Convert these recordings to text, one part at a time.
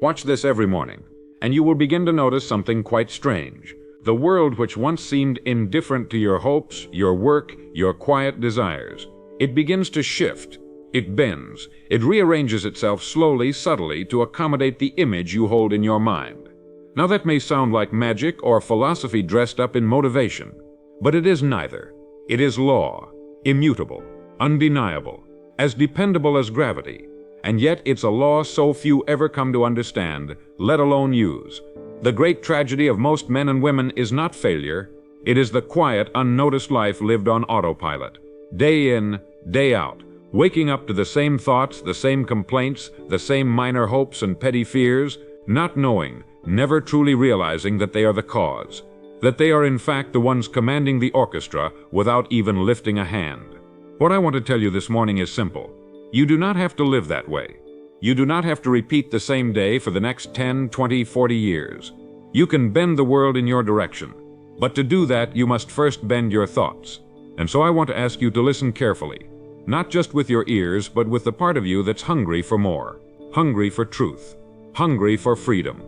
Watch this every morning, and you will begin to notice something quite strange. The world which once seemed indifferent to your hopes, your work, your quiet desires, it begins to shift. It bends. It rearranges itself slowly, subtly, to accommodate the image you hold in your mind. Now that may sound like magic or philosophy dressed up in motivation, but it is neither. It is law, immutable, undeniable, as dependable as gravity, and yet it's a law so few ever come to understand, let alone use. The great tragedy of most men and women is not failure, it is the quiet, unnoticed life lived on autopilot, day in, day out, waking up to the same thoughts, the same complaints, the same minor hopes and petty fears, not knowing, never truly realizing that they are the cause, that they are in fact the ones commanding the orchestra without even lifting a hand. What I want to tell you this morning is simple. You do not have to live that way. You do not have to repeat the same day for the next 10, 20, 40 years. You can bend the world in your direction, but to do that you must first bend your thoughts. And so I want to ask you to listen carefully. Not just with your ears, but with the part of you that's hungry for more, hungry for truth, hungry for freedom.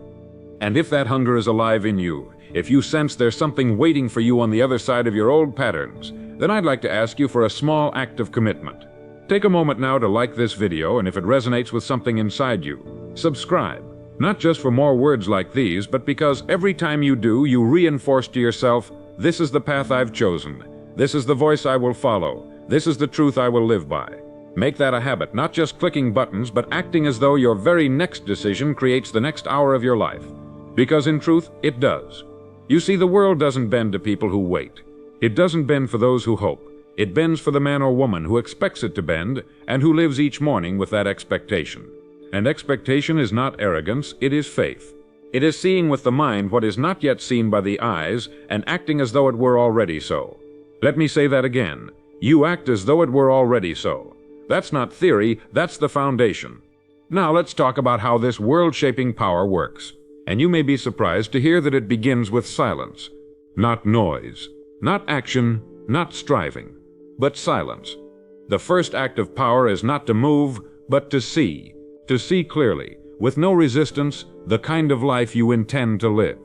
And if that hunger is alive in you, if you sense there's something waiting for you on the other side of your old patterns, then I'd like to ask you for a small act of commitment. Take a moment now to like this video, and if it resonates with something inside you, subscribe. Not just for more words like these, but because every time you do, you reinforce to yourself, this is the path I've chosen, this is the voice I will follow, this is the truth I will live by. Make that a habit, not just clicking buttons, but acting as though your very next decision creates the next hour of your life. Because in truth, it does. You see, the world doesn't bend to people who wait. It doesn't bend for those who hope. It bends for the man or woman who expects it to bend and who lives each morning with that expectation. And expectation is not arrogance, it is faith. It is seeing with the mind what is not yet seen by the eyes and acting as though it were already so. Let me say that again. You act as though it were already so. That's not theory, that's the foundation. Now let's talk about how this world-shaping power works. And you may be surprised to hear that it begins with silence. Not noise, not action, not striving, but silence. The first act of power is not to move, but to see clearly, with no resistance, the kind of life you intend to live.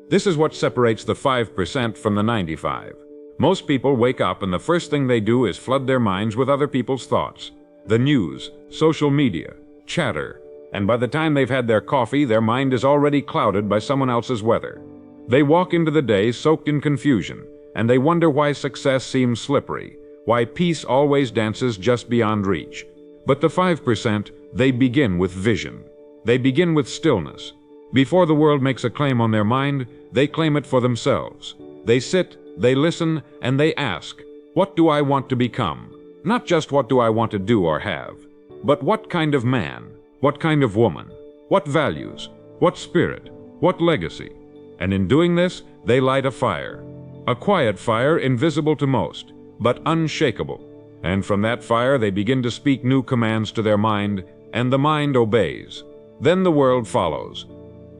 This is what separates the 5% from the 95%. Most people wake up and the first thing they do is flood their minds with other people's thoughts. The news, social media, chatter, and by the time they've had their coffee, their mind is already clouded by someone else's weather. They walk into the day soaked in confusion, and they wonder why success seems slippery, why peace always dances just beyond reach. But the 5%, they begin with vision. They begin with stillness. Before the world makes a claim on their mind, they claim it for themselves. They sit, they listen, and they ask, what do I want to become? Not just what do I want to do or have, but what kind of man, what kind of woman, what values, what spirit, what legacy. And in doing this, they light a fire. A quiet fire invisible to most, but unshakable. And from that fire they begin to speak new commands to their mind, and the mind obeys. Then the world follows.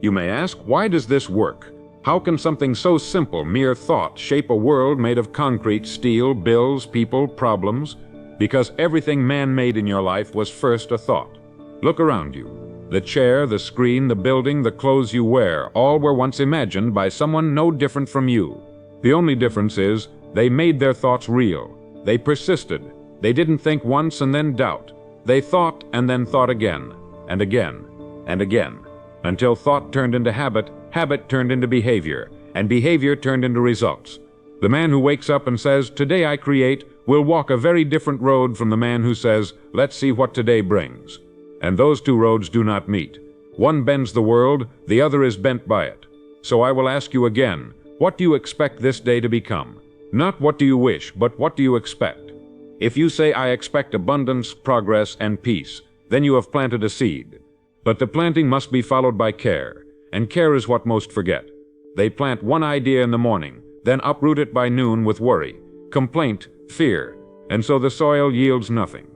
You may ask, why does this work? How can something so simple, mere thought, shape a world made of concrete, steel, bills, people, problems? Because everything man made in your life was first a thought. Look around you. The chair, the screen, the building, the clothes you wear, all were once imagined by someone no different from you. The only difference is, they made their thoughts real. They persisted. They didn't think once and then doubt. They thought and then thought again, and again, and again, until thought turned into habit, habit turned into behavior, and behavior turned into results. The man who wakes up and says, today I create, will walk a very different road from the man who says, let's see what today brings. And those two roads do not meet. One bends the world, the other is bent by it. So I will ask you again, what do you expect this day to become? Not what do you wish, but what do you expect? If you say, I expect abundance, progress, and peace, then you have planted a seed. But the planting must be followed by care, and care is what most forget. They plant one idea in the morning, then uproot it by noon with worry, complaint, fear, and so the soil yields nothing.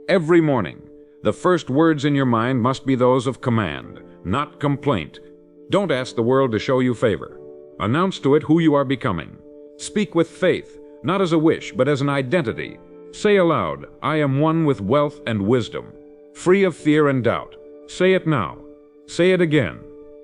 Every morning, the first words in your mind must be those of command, not complaint. Don't ask the world to show you favor. Announce to it who you are becoming. Speak with faith, not as a wish, but as an identity. Say aloud, I am one with wealth and wisdom, free of fear and doubt. Say it now. Say it again.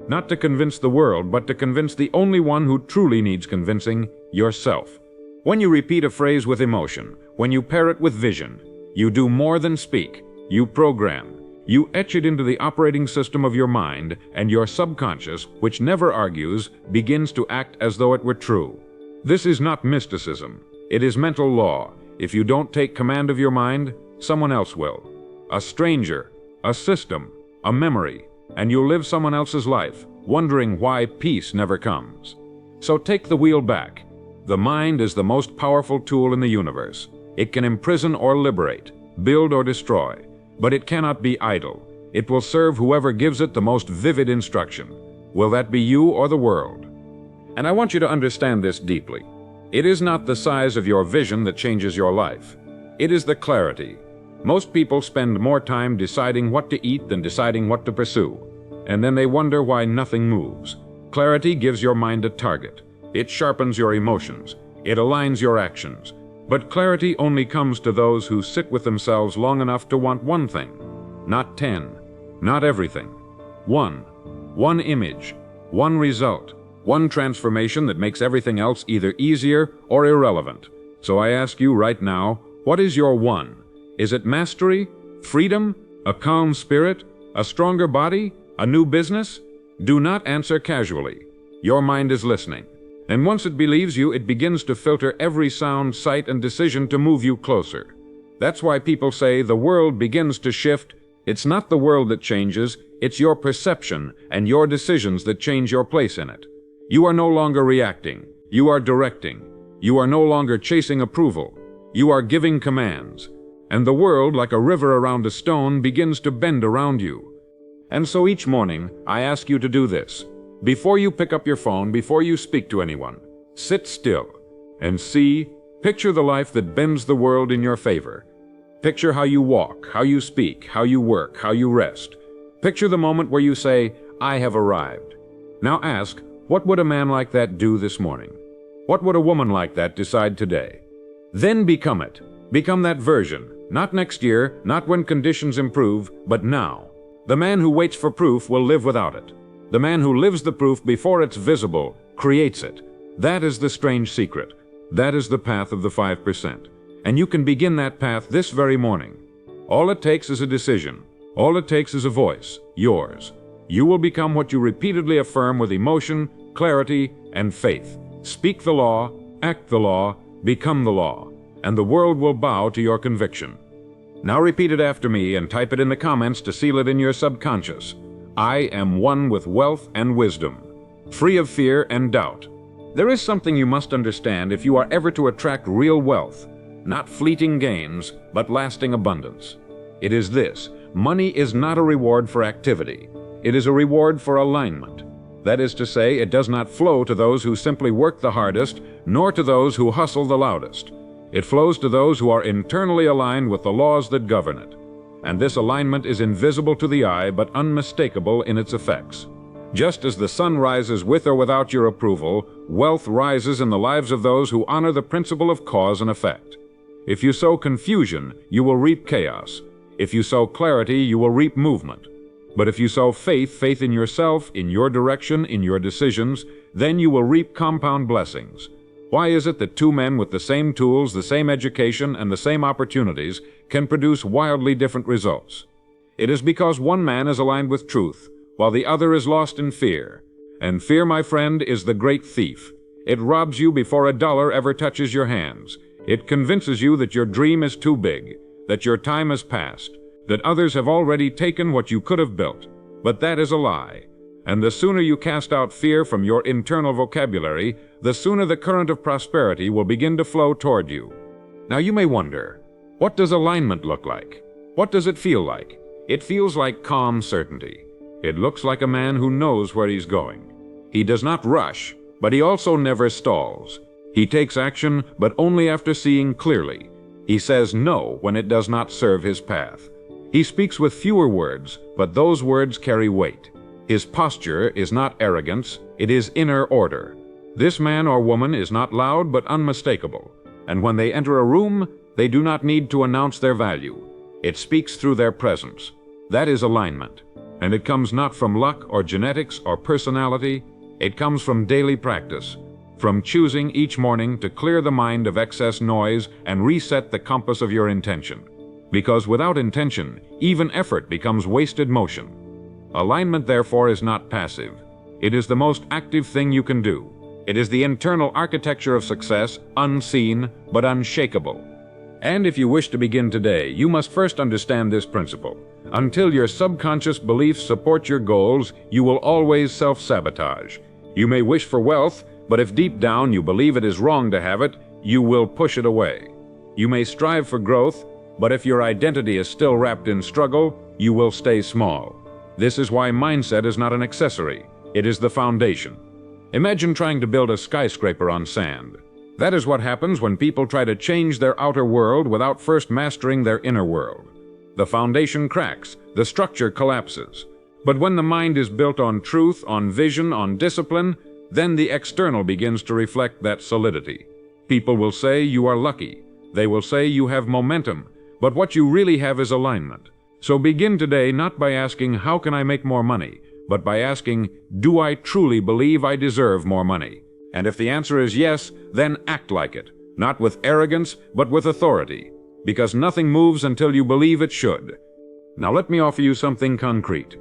Not to convince the world, but to convince the only one who truly needs convincing, yourself. When you repeat a phrase with emotion, when you pair it with vision, you do more than speak. You program. You etch it into the operating system of your mind, and your subconscious, which never argues, begins to act as though it were true. This is not mysticism. It is mental law. If you don't take command of your mind, someone else will. A stranger, a system, a memory, and you'll live someone else's life, wondering why peace never comes. So take the wheel back. The mind is the most powerful tool in the universe. It can imprison or liberate, build or destroy, but it cannot be idle. It will serve whoever gives it the most vivid instruction. Will that be you or the world? And I want you to understand this deeply. It is not the size of your vision that changes your life. It is the clarity. Most people spend more time deciding what to eat than deciding what to pursue, and then they wonder why nothing moves. Clarity gives your mind a target. It sharpens your emotions. It aligns your actions. But clarity only comes to those who sit with themselves long enough to want one thing, not 10, not everything. One image, one result, one transformation that makes everything else either easier or irrelevant. So I ask you right now, what is your one? Is it mastery, freedom, a calm spirit, a stronger body, a new business? Do not answer casually. Your mind is listening. And once it believes you, it begins to filter every sound, sight, and decision to move you closer. That's why people say the world begins to shift. It's not the world that changes, it's your perception and your decisions that change your place in it. You are no longer reacting, you are directing. You are no longer chasing approval, you are giving commands. And the world, like a river around a stone, begins to bend around you. And so each morning, I ask you to do this. Before you pick up your phone, before you speak to anyone, sit still and picture the life that bends the world in your favor. Picture how you walk, how you speak, how you work, how you rest. Picture the moment where you say, I have arrived. Now ask, what would a man like that do this morning? What would a woman like that decide today? Then become it. Become that version, not next year, not when conditions improve, but now. The man who waits for proof will live without it. The man who lives the proof before it's visible creates it. That is the strange secret. That is the path of the 5%. And you can begin that path this very morning. All it takes is a decision. All it takes is a voice, yours. You will become what you repeatedly affirm with emotion, clarity, and faith. Speak the law, act the law, become the law, and the world will bow to your conviction. Now repeat it after me and type it in the comments to seal it in your subconscious. I am one with wealth and wisdom, free of fear and doubt. There is something you must understand if you are ever to attract real wealth, not fleeting gains, but lasting abundance. It is this: money is not a reward for activity. It is a reward for alignment. That is to say, it does not flow to those who simply work the hardest, nor to those who hustle the loudest. It flows to those who are internally aligned with the laws that govern it. And this alignment is invisible to the eye, but unmistakable in its effects. Just as the sun rises with or without your approval, wealth rises in the lives of those who honor the principle of cause and effect. If you sow confusion, you will reap chaos. If you sow clarity, you will reap movement. But if you sow faith in yourself, in your direction, in your decisions, then you will reap compound blessings. Why is it that two men with the same tools, the same education, and the same opportunities can produce wildly different results? It is because one man is aligned with truth, while the other is lost in fear. And fear, my friend, is the great thief. It robs you before a dollar ever touches your hands. It convinces you that your dream is too big, that your time has passed, that others have already taken what you could have built. But that is a lie. And the sooner you cast out fear from your internal vocabulary, the sooner the current of prosperity will begin to flow toward you. Now you may wonder, what does alignment look like? What does it feel like? It feels like calm certainty. It looks like a man who knows where he's going. He does not rush, but he also never stalls. He takes action, but only after seeing clearly. He says no when it does not serve his path. He speaks with fewer words, but those words carry weight. His posture is not arrogance, it is inner order. This man or woman is not loud but unmistakable, and when they enter a room, they do not need to announce their value. It speaks through their presence. That is alignment. And it comes not from luck or genetics or personality, it comes from daily practice, from choosing each morning to clear the mind of excess noise and reset the compass of your intention. Because without intention, even effort becomes wasted motion. Alignment, therefore, is not passive. It is the most active thing you can do. It is the internal architecture of success, unseen but unshakable. And if you wish to begin today, you must first understand this principle. Until your subconscious beliefs support your goals, you will always self-sabotage. You may wish for wealth, but if deep down you believe it is wrong to have it, you will push it away. You may strive for growth, but if your identity is still wrapped in struggle, you will stay small. This is why mindset is not an accessory. It is the foundation. Imagine trying to build a skyscraper on sand. That is what happens when people try to change their outer world without first mastering their inner world. The foundation cracks, the structure collapses. But when the mind is built on truth, on vision, on discipline, then the external begins to reflect that solidity. People will say you are lucky. They will say you have momentum. But what you really have is alignment. So begin today not by asking, how can I make more money? But by asking, do I truly believe I deserve more money? And if the answer is yes, then act like it. Not with arrogance, but with authority. Because nothing moves until you believe it should. Now let me offer you something concrete.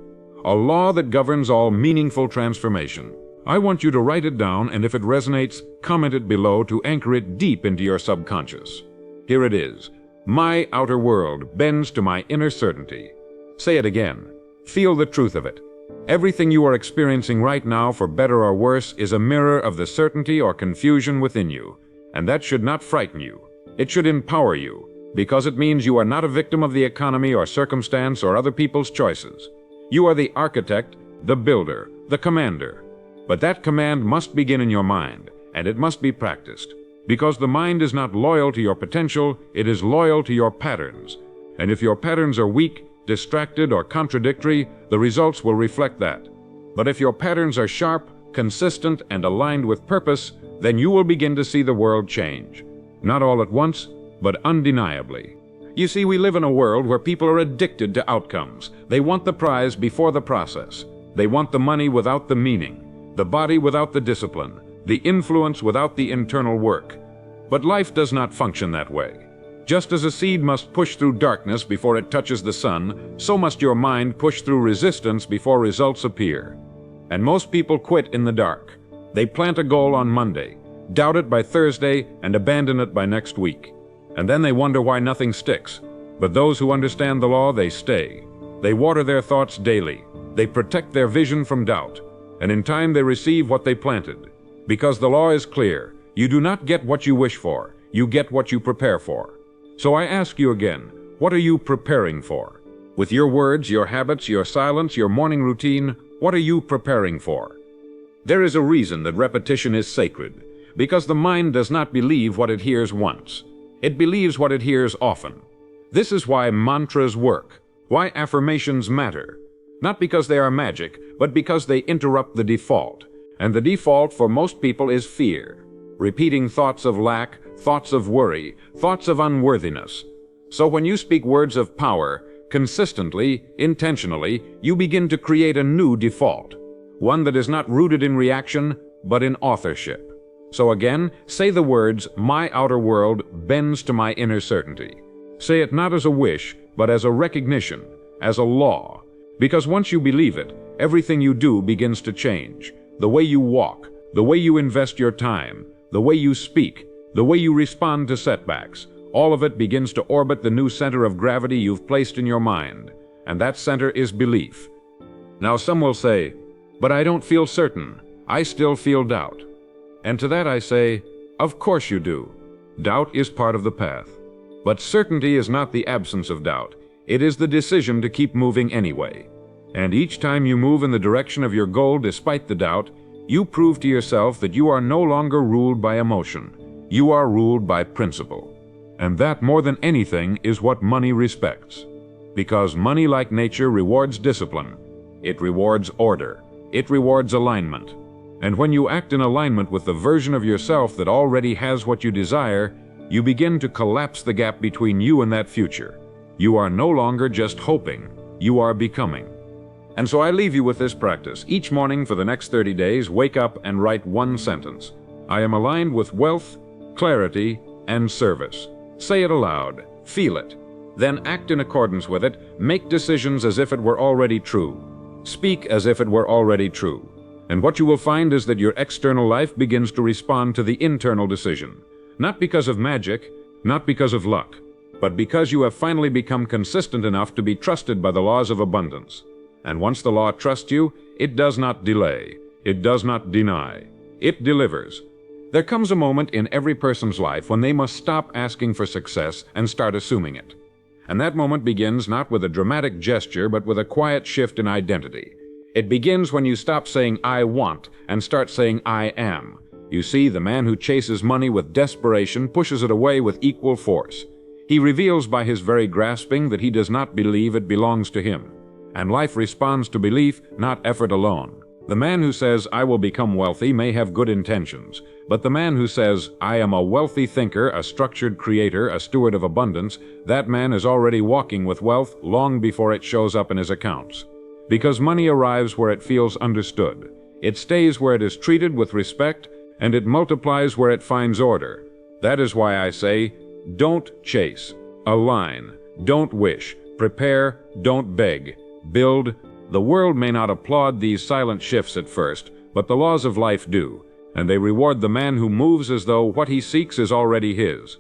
A law that governs all meaningful transformation. I want you to write it down, and if it resonates, comment it below to anchor it deep into your subconscious. Here it is. My outer world bends to my inner certainty. Say it again. Feel the truth of it. Everything you are experiencing right now, for better or worse, is a mirror of the certainty or confusion within you. And that should not frighten you. It should empower you, because it means you are not a victim of the economy or circumstance or other people's choices. You are the architect, the builder, the commander. But that command must begin in your mind, and it must be practiced. Because the mind is not loyal to your potential, it is loyal to your patterns. And if your patterns are weak, distracted, or contradictory, the results will reflect that. But if your patterns are sharp, consistent, and aligned with purpose, then you will begin to see the world change. Not all at once, but undeniably. You see, we live in a world where people are addicted to outcomes. They want the prize before the process. They want the money without the meaning, the body without the discipline, the influence without the internal work. But life does not function that way. Just as a seed must push through darkness before it touches the sun, so must your mind push through resistance before results appear. And most people quit in the dark. They plant a goal on Monday, doubt it by Thursday, and abandon it by next week. And then they wonder why nothing sticks. But those who understand the law, they stay. They water their thoughts daily. They protect their vision from doubt. And in time they receive what they planted. Because the law is clear. You do not get what you wish for. You get what you prepare for. So I ask you again, what are you preparing for? With your words, your habits, your silence, your morning routine, what are you preparing for? There is a reason that repetition is sacred. Because the mind does not believe what it hears once. It believes what it hears often. This is why mantras work, why affirmations matter. Not because they are magic, but because they interrupt the default. And the default for most people is fear. Repeating thoughts of lack, thoughts of worry, thoughts of unworthiness. So when you speak words of power, consistently, intentionally, you begin to create a new default. One that is not rooted in reaction, but in authorship. So again, say the words, my outer world bends to my inner certainty. Say it not as a wish, but as a recognition, as a law. Because once you believe it, everything you do begins to change. The way you walk, the way you invest your time, the way you speak, the way you respond to setbacks, all of it begins to orbit the new center of gravity you've placed in your mind. And that center is belief. Now some will say, but I don't feel certain. I still feel doubt. And to that I say, of course you do. Doubt is part of the path. But certainty is not the absence of doubt. It is the decision to keep moving anyway. And each time you move in the direction of your goal despite the doubt, you prove to yourself that you are no longer ruled by emotion. You are ruled by principle. And that, more than anything, is what money respects. Because money, like nature, rewards discipline. It rewards order. It rewards alignment. And when you act in alignment with the version of yourself that already has what you desire, you begin to collapse the gap between you and that future. You are no longer just hoping. You are becoming. And so I leave you with this practice. Each morning for the next 30 days, wake up and write one sentence. I am aligned with wealth, clarity, and service. Say it aloud. Feel it. Then act in accordance with it. Make decisions as if it were already true. Speak as if it were already true. And what you will find is that your external life begins to respond to the internal decision. Not because of magic, not because of luck, but because you have finally become consistent enough to be trusted by the laws of abundance. And once the law trusts you, it does not delay. It does not deny. It delivers. There comes a moment in every person's life when they must stop asking for success and start assuming it. And that moment begins not with a dramatic gesture, but with a quiet shift in identity. It begins when you stop saying, I want, and start saying, I am. You see, the man who chases money with desperation pushes it away with equal force. He reveals by his very grasping that he does not believe it belongs to him. And life responds to belief, not effort alone. The man who says, I will become wealthy may have good intentions, but the man who says, I am a wealthy thinker, a structured creator, a steward of abundance, that man is already walking with wealth long before it shows up in his accounts. Because money arrives where it feels understood. It stays where it is treated with respect, and it multiplies where it finds order. That is why I say, don't chase. Align. Don't wish. Prepare. Don't beg. Build. The world may not applaud these silent shifts at first, but the laws of life do, and they reward the man who moves as though what he seeks is already his.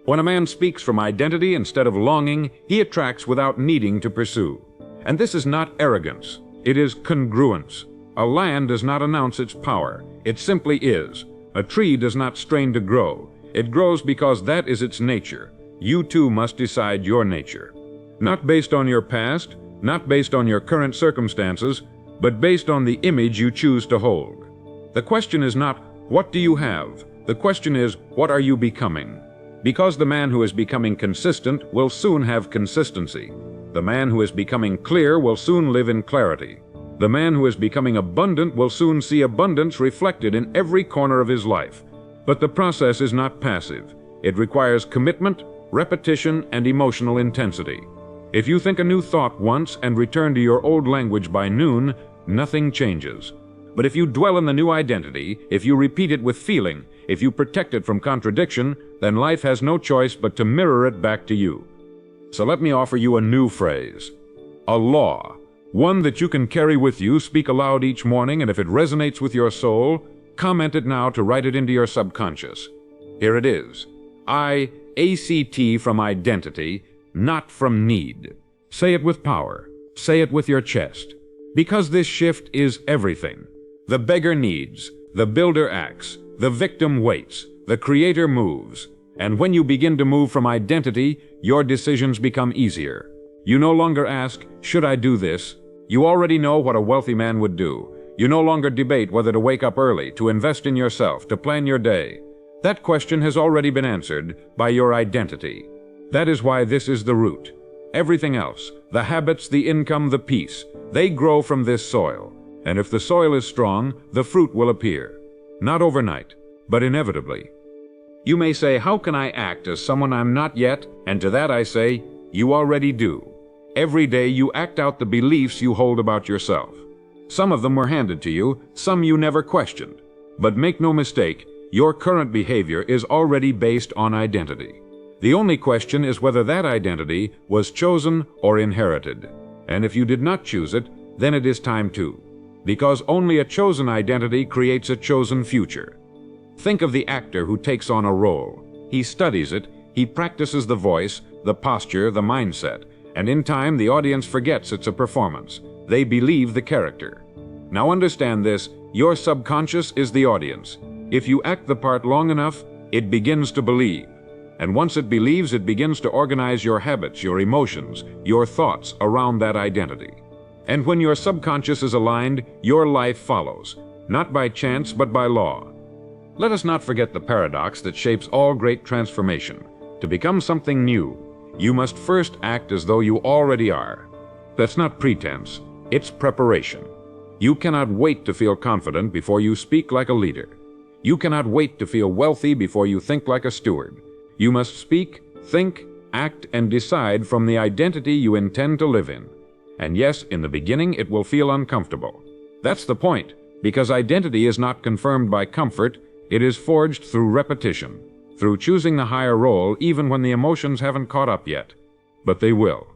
When a man speaks from identity instead of longing, he attracts without needing to pursue. And this is not arrogance. It is congruence. A land does not announce its power. It simply is. A tree does not strain to grow. It grows because that is its nature. You too must decide your nature. Not based on your past, not based on your current circumstances, but based on the image you choose to hold. The question is not, what do you have? The question is, what are you becoming? Because the man who is becoming consistent will soon have consistency. The man who is becoming clear will soon live in clarity. The man who is becoming abundant will soon see abundance reflected in every corner of his life. But the process is not passive. It requires commitment, repetition, and emotional intensity. If you think a new thought once and return to your old language by noon, nothing changes. But if you dwell in the new identity, if you repeat it with feeling, if you protect it from contradiction, then life has no choice but to mirror it back to you. So let me offer you a new phrase. A law. One that you can carry with you, speak aloud each morning, and if it resonates with your soul, comment it now to write it into your subconscious. Here it is. I, ACT from identity, not from need. Say it with power. Say it with your chest. Because this shift is everything. The beggar needs, the builder acts, the victim waits, the creator moves. And when you begin to move from identity, your decisions become easier. You no longer ask, should I do this? You already know what a wealthy man would do. You no longer debate whether to wake up early, to invest in yourself, to plan your day. That question has already been answered by your identity. That is why this is the root. Everything else, the habits, the income, the peace, they grow from this soil. And if the soil is strong, the fruit will appear. Not overnight, but inevitably. You may say, how can I act as someone I'm not yet? And to that I say, you already do. Every day you act out the beliefs you hold about yourself. Some of them were handed to you, some you never questioned. But make no mistake, your current behavior is already based on identity. The only question is whether that identity was chosen or inherited. And if you did not choose it, then it is time to. Because only a chosen identity creates a chosen future. Think of the actor who takes on a role. He studies it, he practices the voice, the posture, the mindset, and in time the audience forgets it's a performance. They believe the character. Now understand this, your subconscious is the audience. If you act the part long enough, it begins to believe. And once it believes, it begins to organize your habits, your emotions, your thoughts around that identity. And when your subconscious is aligned, your life follows, not by chance but by law. Let us not forget the paradox that shapes all great transformation. To become something new, you must first act as though you already are. That's not pretense, it's preparation. You cannot wait to feel confident before you speak like a leader. You cannot wait to feel wealthy before you think like a steward. You must speak, think, act, and decide from the identity you intend to live in. And yes, in the beginning it will feel uncomfortable. That's the point, because identity is not confirmed by comfort, it is forged through repetition, through choosing the higher role even when the emotions haven't caught up yet. But they will.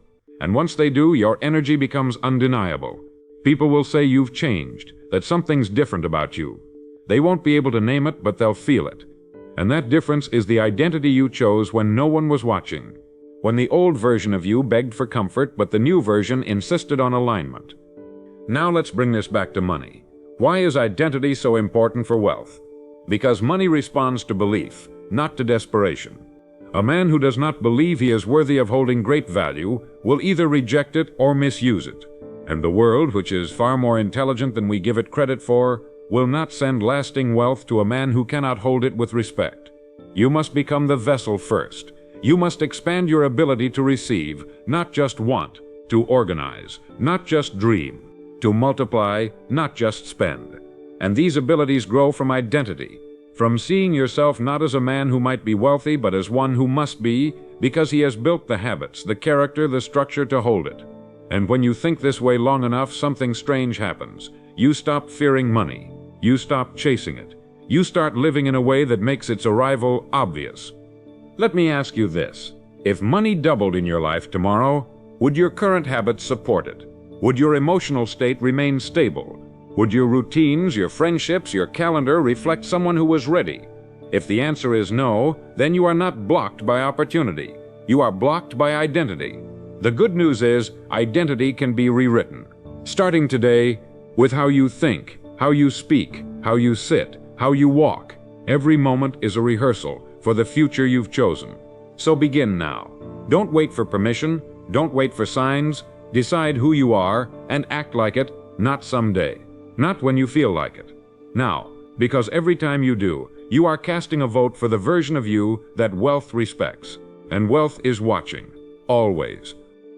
And once they do, your energy becomes undeniable. People will say you've changed, that something's different about you. They won't be able to name it, but they'll feel it. And that difference is the identity you chose when no one was watching. When the old version of you begged for comfort, but the new version insisted on alignment. Now let's bring this back to money. Why is identity so important for wealth? Because money responds to belief, not to desperation. A man who does not believe he is worthy of holding great value will either reject it or misuse it. And the world, which is far more intelligent than we give it credit for, will not send lasting wealth to a man who cannot hold it with respect. You must become the vessel first. You must expand your ability to receive, not just want, to organize, not just dream, to multiply, not just spend. And these abilities grow from identity, from seeing yourself not as a man who might be wealthy, but as one who must be, because he has built the habits, the character, the structure to hold it. And when you think this way long enough, something strange happens. You stop fearing money. You stop chasing it. You start living in a way that makes its arrival obvious. Let me ask you this. If money doubled in your life tomorrow, would your current habits support it? Would your emotional state remain stable? Would your routines, your friendships, your calendar reflect someone who was ready? If the answer is no, then you are not blocked by opportunity. You are blocked by identity. The good news is, identity can be rewritten. Starting today, with how you think, how you speak, how you sit, how you walk. Every moment is a rehearsal for the future you've chosen. So begin now. Don't wait for permission. Don't wait for signs. Decide who you are and act like it, not someday. Not when you feel like it. Now, because every time you do, you are casting a vote for the version of you that wealth respects. And wealth is watching. Always.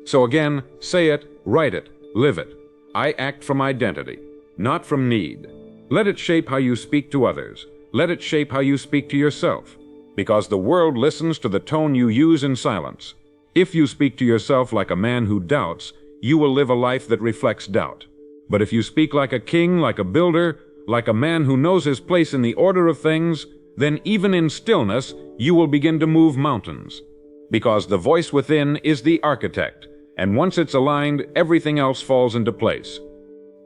So again, say it, write it, live it. I act from identity, not from need. Let it shape how you speak to others. Let it shape how you speak to yourself. Because the world listens to the tone you use in silence. If you speak to yourself like a man who doubts, you will live a life that reflects doubt. But if you speak like a king, like a builder, like a man who knows his place in the order of things, then even in stillness, you will begin to move mountains. Because the voice within is the architect, and once it's aligned, everything else falls into place.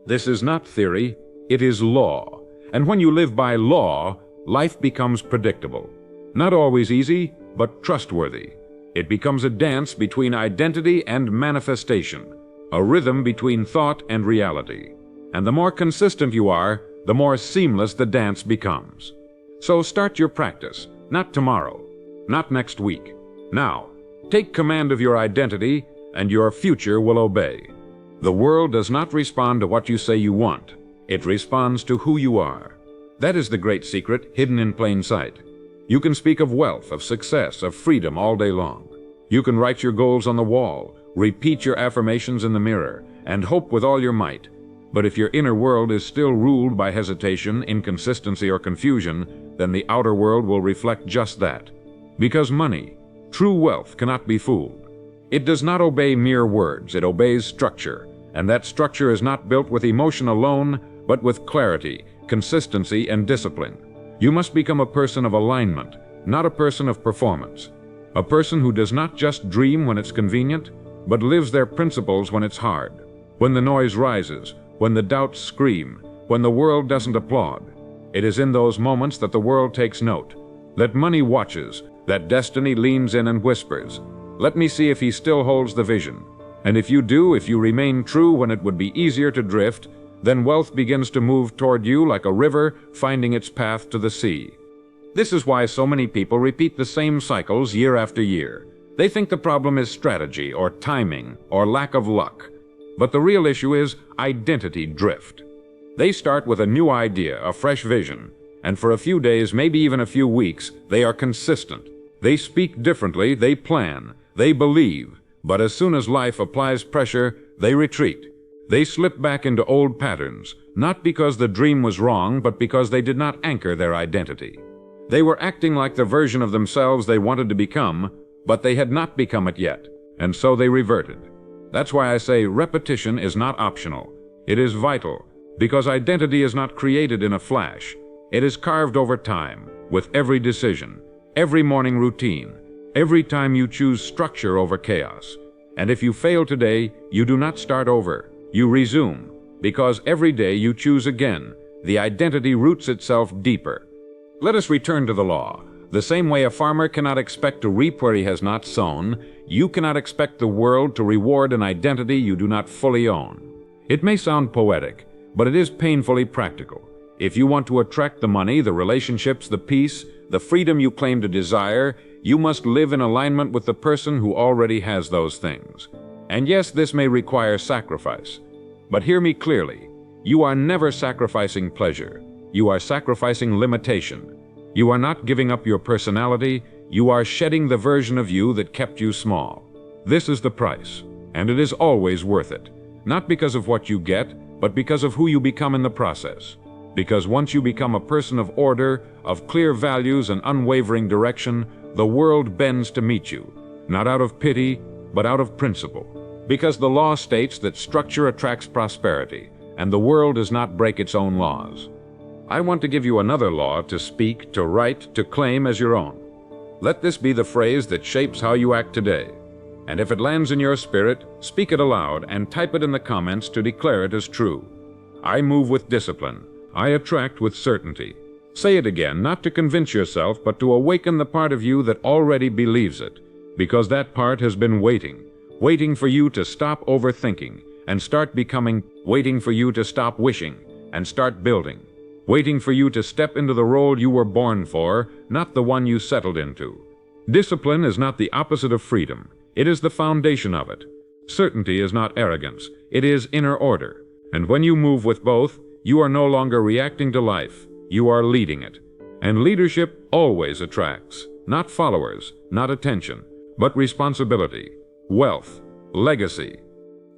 This is not theory, it is law. And when you live by law, life becomes predictable. Not always easy, but trustworthy. It becomes a dance between identity and manifestation, a rhythm between thought and reality. And the more consistent you are, the more seamless the dance becomes. So start your practice, not tomorrow, not next week. Now, take command of your identity, and your future will obey. The world does not respond to what you say you want. It responds to who you are. That is the great secret hidden in plain sight. You can speak of wealth, of success, of freedom all day long. You can write your goals on the wall, repeat your affirmations in the mirror, and hope with all your might. But if your inner world is still ruled by hesitation, inconsistency, or confusion, then the outer world will reflect just that. Because money, true wealth, cannot be fooled. It does not obey mere words, it obeys structure. And that structure is not built with emotion alone, but with clarity, consistency, and discipline. You must become a person of alignment, not a person of performance. A person who does not just dream when it's convenient, but lives their principles when it's hard. When the noise rises, when the doubts scream, when the world doesn't applaud. It is in those moments that the world takes note, that money watches, that destiny leans in and whispers, "Let me see if he still holds the vision." And if you do, if you remain true when it would be easier to drift, then wealth begins to move toward you like a river finding its path to the sea. This is why so many people repeat the same cycles year after year. They think the problem is strategy or timing or lack of luck. But the real issue is identity drift. They start with a new idea, a fresh vision, and for a few days, maybe even a few weeks, they are consistent. They speak differently, they plan, they believe, but as soon as life applies pressure, they retreat. They slip back into old patterns, not because the dream was wrong, but because they did not anchor their identity. They were acting like the version of themselves they wanted to become, but they had not become it yet, and so they reverted. That's why I say repetition is not optional. It is vital, because identity is not created in a flash. It is carved over time, with every decision, every morning routine, every time you choose structure over chaos. And if you fail today, you do not start over. You resume, because every day you choose again. The identity roots itself deeper. Let us return to the law. The same way a farmer cannot expect to reap where he has not sown, you cannot expect the world to reward an identity you do not fully own. It may sound poetic, but it is painfully practical. If you want to attract the money, the relationships, the peace, the freedom you claim to desire, you must live in alignment with the person who already has those things. And yes, this may require sacrifice. But hear me clearly. You are never sacrificing pleasure. You are sacrificing limitation. You are not giving up your personality. You are shedding the version of you that kept you small. This is the price, and it is always worth it. Not because of what you get, but because of who you become in the process. Because once you become a person of order, of clear values and unwavering direction, the world bends to meet you, not out of pity, but out of principle. Because the law states that structure attracts prosperity, and the world does not break its own laws. I want to give you another law to speak, to write, to claim as your own. Let this be the phrase that shapes how you act today. And if it lands in your spirit, speak it aloud and type it in the comments to declare it as true. I move with discipline. I attract with certainty. Say it again, not to convince yourself, but to awaken the part of you that already believes it, because that part has been waiting for you to stop overthinking and start becoming, waiting for you to stop wishing and start building, waiting for you to step into the role you were born for, not the one you settled into. Discipline is not the opposite of freedom. It is the foundation of it. Certainty is not arrogance. It is inner order. And when you move with both, you are no longer reacting to life. You are leading it. And leadership always attracts, not followers, not attention, but responsibility, wealth, legacy.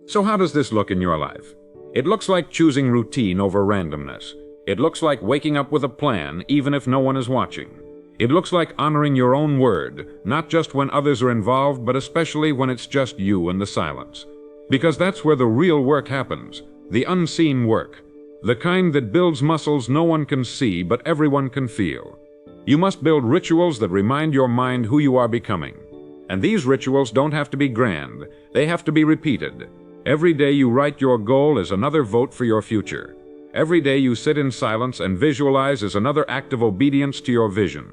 So how does this look in your life? It looks like choosing routine over randomness. It looks like waking up with a plan, even if no one is watching. It looks like honoring your own word, not just when others are involved, but especially when it's just you in the silence. Because that's where the real work happens, the unseen work, the kind that builds muscles no one can see, but everyone can feel. You must build rituals that remind your mind who you are becoming. And these rituals don't have to be grand. They have to be repeated. Every day you write your goal is another vote for your future. Every day you sit in silence and visualize is another act of obedience to your vision.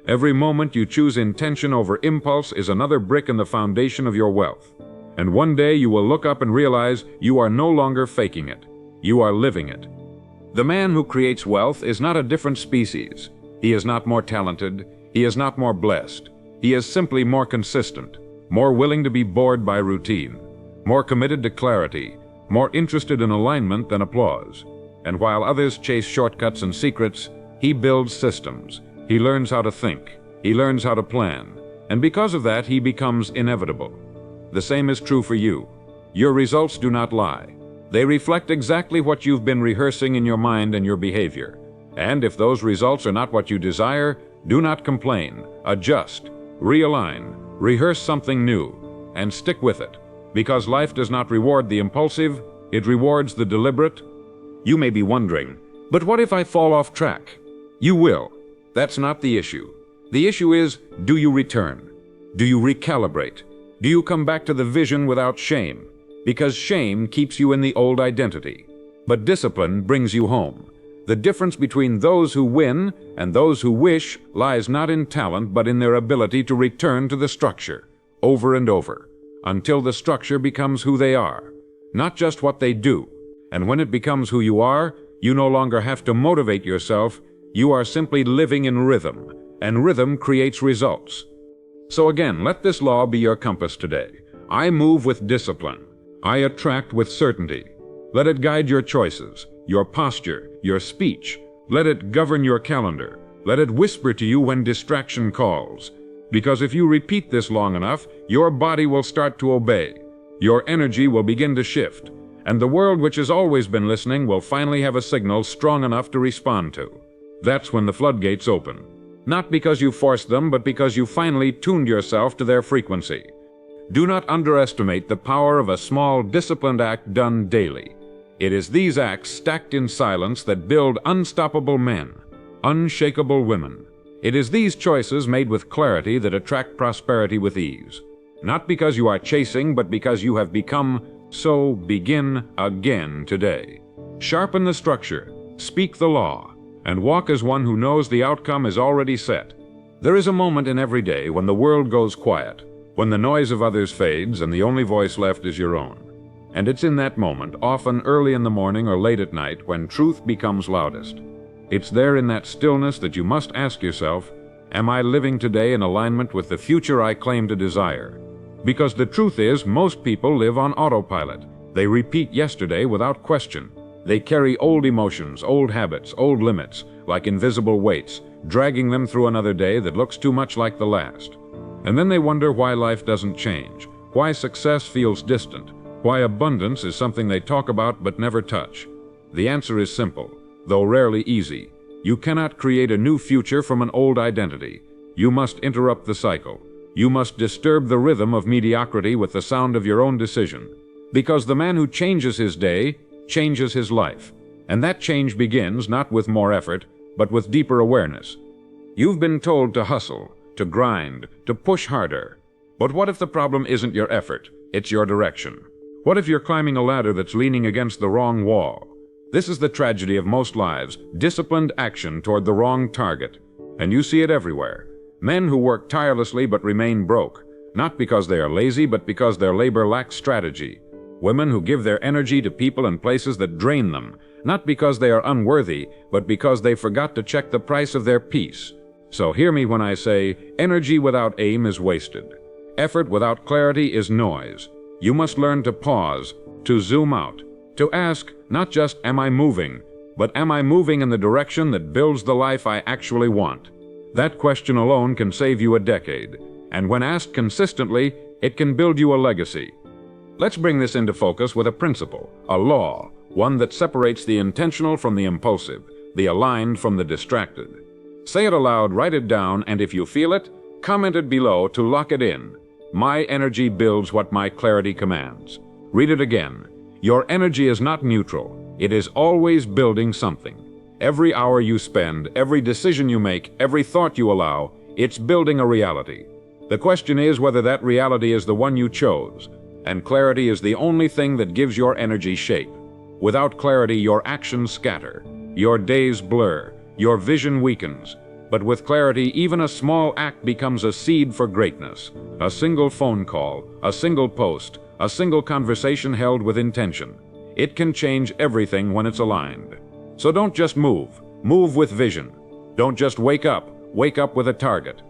Every moment you choose intention over impulse is another brick in the foundation of your wealth. And one day you will look up and realize you are no longer faking it. You are living it. The man who creates wealth is not a different species. He is not more talented. He is not more blessed. He is simply more consistent, more willing to be bored by routine, more committed to clarity, more interested in alignment than applause. And while others chase shortcuts and secrets, he builds systems. He learns how to think. He learns how to plan. And because of that, he becomes inevitable. The same is true for you. Your results do not lie. They reflect exactly what you've been rehearsing in your mind and your behavior. And if those results are not what you desire, do not complain. Adjust, realign, rehearse something new, and stick with it. Because life does not reward the impulsive, it rewards the deliberate. You may be wondering, but what if I fall off track? You will. That's not the issue. The issue is, do you return? Do you recalibrate? Do you come back to the vision without shame? Because shame keeps you in the old identity. But discipline brings you home. The difference between those who win and those who wish lies not in talent but in their ability to return to the structure, over and over, until the structure becomes who they are, not just what they do. And when it becomes who you are, you no longer have to motivate yourself. You are simply living in rhythm, and rhythm creates results. So again, let this law be your compass today. I move with discipline. I attract with certainty. Let it guide your choices, your posture, your speech. Let it govern your calendar. Let it whisper to you when distraction calls. Because if you repeat this long enough, your body will start to obey. Your energy will begin to shift. And the world which has always been listening will finally have a signal strong enough to respond to. That's when the floodgates open. Not because you forced them, but because you finally tuned yourself to their frequency. Do not underestimate the power of a small, disciplined act done daily. It is these acts stacked in silence that build unstoppable men, unshakable women. It is these choices made with clarity that attract prosperity with ease. Not because you are chasing, but because you have become. So begin again today. Sharpen the structure, speak the law, and walk as one who knows the outcome is already set. There is a moment in every day when the world goes quiet, when the noise of others fades and the only voice left is your own. And it's in that moment, often early in the morning or late at night, when truth becomes loudest. It's there in that stillness that you must ask yourself, am I living today in alignment with the future I claim to desire? Because the truth is, most people live on autopilot. They repeat yesterday without question. They carry old emotions, old habits, old limits, like invisible weights, dragging them through another day that looks too much like the last. And then they wonder why life doesn't change, why success feels distant, why abundance is something they talk about but never touch. The answer is simple, though rarely easy. You cannot create a new future from an old identity. You must interrupt the cycle. You must disturb the rhythm of mediocrity with the sound of your own decision. Because the man who changes his day changes his life. And that change begins not with more effort, but with deeper awareness. You've been told to hustle, to grind, to push harder. But what if the problem isn't your effort, it's your direction? What if you're climbing a ladder that's leaning against the wrong wall? This is the tragedy of most lives, disciplined action toward the wrong target. And you see it everywhere. Men who work tirelessly but remain broke, not because they are lazy, but because their labor lacks strategy. Women who give their energy to people and places that drain them, not because they are unworthy, but because they forgot to check the price of their peace. So hear me when I say, energy without aim is wasted. Effort without clarity is noise. You must learn to pause, to zoom out, to ask, not just am I moving, but am I moving in the direction that builds the life I actually want? That question alone can save you a decade, and when asked consistently, it can build you a legacy. Let's bring this into focus with a principle, a law, one that separates the intentional from the impulsive, the aligned from the distracted. Say it aloud, write it down, and if you feel it, comment it below to lock it in. My energy builds what my clarity commands. Read it again. Your energy is not neutral. It is always building something. Every hour you spend, every decision you make, every thought you allow, it's building a reality. The question is whether that reality is the one you chose. And clarity is the only thing that gives your energy shape. Without clarity, your actions scatter. Your days blur. Your vision weakens. But with clarity, even a small act becomes a seed for greatness. A single phone call, a single post, a single conversation held with intention. It can change everything when it's aligned. So don't just move. Move with vision. Don't just wake up with a target.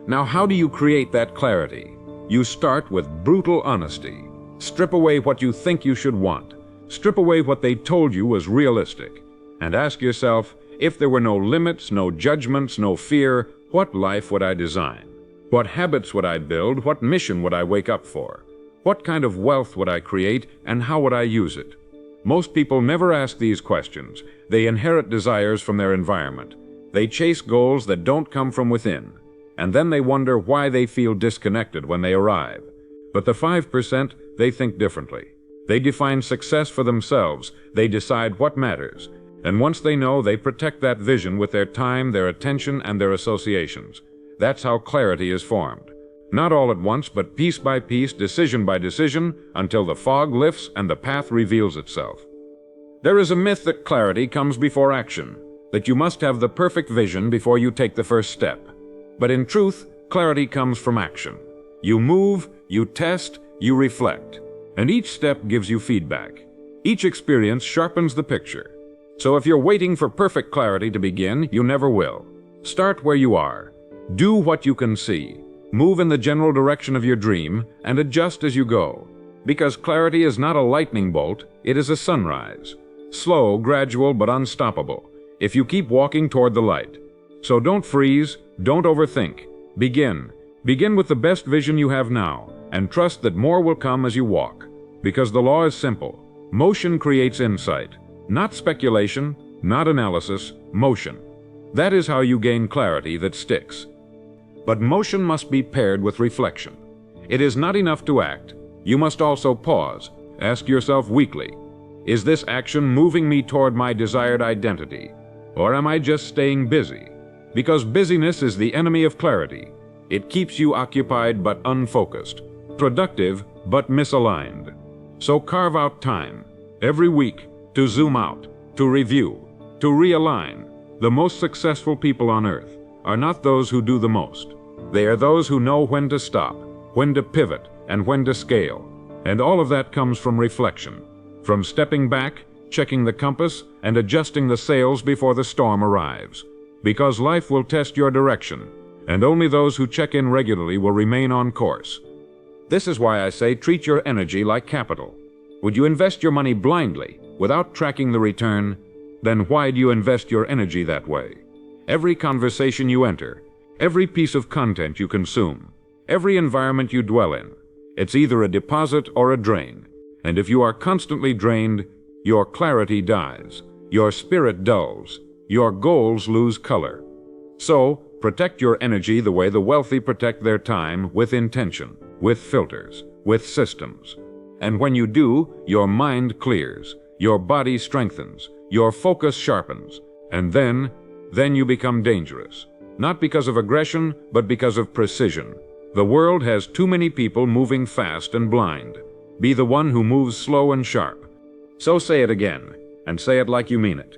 Now, how do you create that clarity? You start with brutal honesty. Strip away what you think you should want. Strip away what they told you was realistic. And ask yourself, if there were no limits, no judgments, no fear, what life would I design? What habits would I build? What mission would I wake up for? What kind of wealth would I create, and how would I use it? Most people never ask these questions. They inherit desires from their environment. They chase goals that don't come from within. And then they wonder why they feel disconnected when they arrive. But the 5%, they think differently. They define success for themselves. They decide what matters. And once they know, they protect that vision with their time, their attention, and their associations. That's how clarity is formed. Not all at once, but piece by piece, decision by decision, until the fog lifts and the path reveals itself. There is a myth that clarity comes before action, that you must have the perfect vision before you take the first step. But in truth, clarity comes from action. You move, you test, you reflect. And each step gives you feedback. Each experience sharpens the picture. So if you're waiting for perfect clarity to begin, you never will. Start where you are. Do what you can see. Move in the general direction of your dream and adjust as you go. Because clarity is not a lightning bolt, it is a sunrise. Slow, gradual, but unstoppable, if you keep walking toward the light. So don't freeze, don't overthink. Begin. Begin with the best vision you have now, and trust that more will come as you walk. Because the law is simple. Motion creates insight. Not speculation, not analysis, motion. That is how you gain clarity that sticks. But motion must be paired with reflection. It is not enough to act. You must also pause. Ask yourself weekly, is this action moving me toward my desired identity? Or am I just staying busy? Because busyness is the enemy of clarity. It keeps you occupied but unfocused, productive but misaligned. So carve out time, every week, to zoom out, to review, to realign. The most successful people on earth are not those who do the most. They are those who know when to stop, when to pivot, and when to scale. And all of that comes from reflection, from stepping back, checking the compass, and adjusting the sails before the storm arrives. Because life will test your direction, and only those who check in regularly will remain on course. This is why I say treat your energy like capital. Would you invest your money blindly, without tracking the return? Then why do you invest your energy that way? Every conversation you enter, every piece of content you consume, every environment you dwell in, it's either a deposit or a drain. And if you are constantly drained, your clarity dies, your spirit dulls, your goals lose color. So, protect your energy the way the wealthy protect their time, with intention, with filters, with systems. And when you do, your mind clears, your body strengthens, your focus sharpens, and then you become dangerous. Not because of aggression, but because of precision. The world has too many people moving fast and blind. Be the one who moves slow and sharp. So say it again, and say it like you mean it.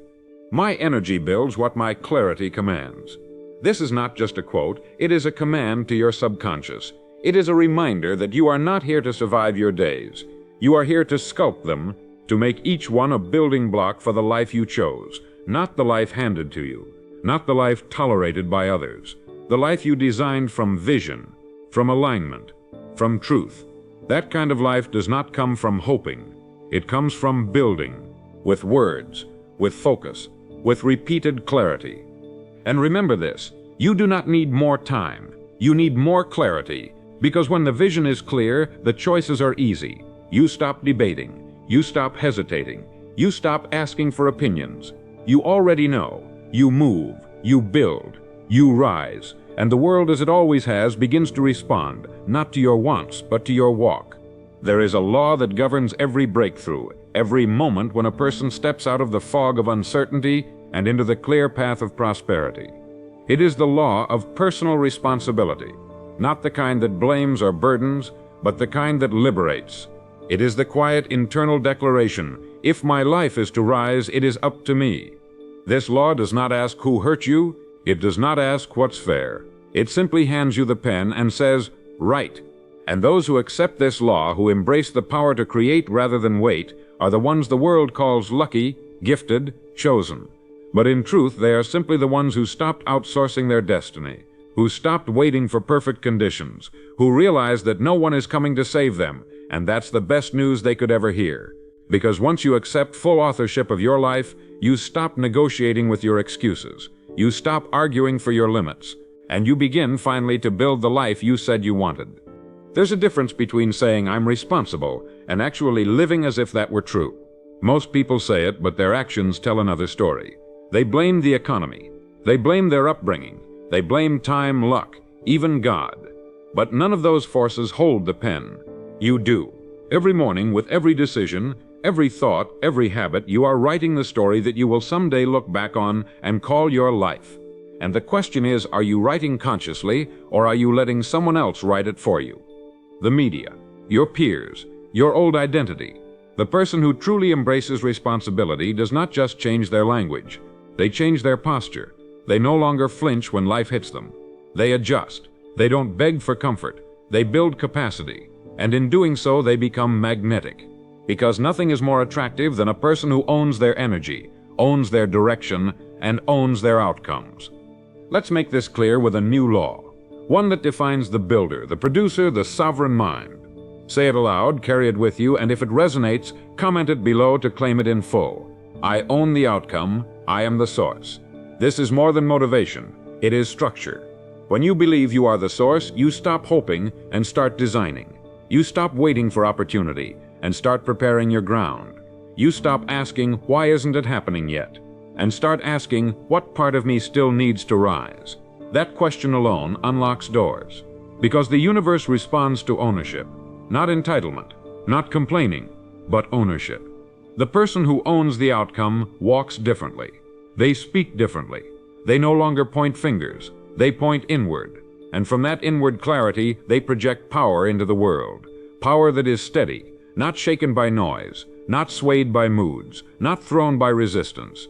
My energy builds what my clarity commands. This is not just a quote, it is a command to your subconscious. It is a reminder that you are not here to survive your days. You are here to sculpt them, to make each one a building block for the life you chose, not the life handed to you, not the life tolerated by others, the life you designed from vision, from alignment, from truth. That kind of life does not come from hoping. It comes from building, with words, with focus, with repeated clarity. And remember this, you do not need more time. You need more clarity, because when the vision is clear, the choices are easy. You stop debating. You stop hesitating. You stop asking for opinions. You already know. You move. You build. You rise. And the world, as it always has, begins to respond, not to your wants, but to your walk. There is a law that governs every breakthrough, every moment when a person steps out of the fog of uncertainty and into the clear path of prosperity. It is the law of personal responsibility, not the kind that blames or burdens, but the kind that liberates. It is the quiet internal declaration, if my life is to rise, it is up to me. This law does not ask who hurt you. It does not ask what's fair. It simply hands you the pen and says, write. And those who accept this law, who embrace the power to create rather than wait, are the ones the world calls lucky, gifted, chosen. But in truth, they are simply the ones who stopped outsourcing their destiny, who stopped waiting for perfect conditions, who realized that no one is coming to save them, and that's the best news they could ever hear. Because once you accept full authorship of your life, you stop negotiating with your excuses. You stop arguing for your limits, and you begin finally to build the life you said you wanted. There's a difference between saying I'm responsible and actually living as if that were true. Most people say it, but their actions tell another story. They blame the economy. They blame their upbringing. They blame time, luck, even God. But none of those forces hold the pen. You do. Every morning, with every decision, every thought, every habit, you are writing the story that you will someday look back on and call your life. And the question is, are you writing consciously, or are you letting someone else write it for you? The media, your peers, your old identity. The person who truly embraces responsibility does not just change their language. They change their posture. They no longer flinch when life hits them. They adjust. They don't beg for comfort. They build capacity. And in doing so, they become magnetic. Because nothing is more attractive than a person who owns their energy, owns their direction, and owns their outcomes. Let's make this clear with a new law. One that defines the builder, the producer, the sovereign mind. Say it aloud, carry it with you, and if it resonates, comment it below to claim it in full. I own the outcome. I am the source. This is more than motivation. It is structure. When you believe you are the source, you stop hoping and start designing. You stop waiting for opportunity and start preparing your ground. You stop asking, why isn't it happening yet? And start asking, what part of me still needs to rise? That question alone unlocks doors. Because the universe responds to ownership, not entitlement, not complaining, but ownership. The person who owns the outcome walks differently. They speak differently. They no longer point fingers. They point inward. And from that inward clarity, they project power into the world. Power that is steady, not shaken by noise, not swayed by moods, not thrown by resistance.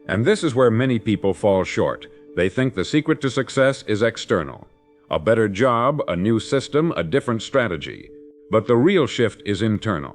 And this is where many people fall short. They think the secret to success is external. A better job, a new system, a different strategy. But the real shift is internal.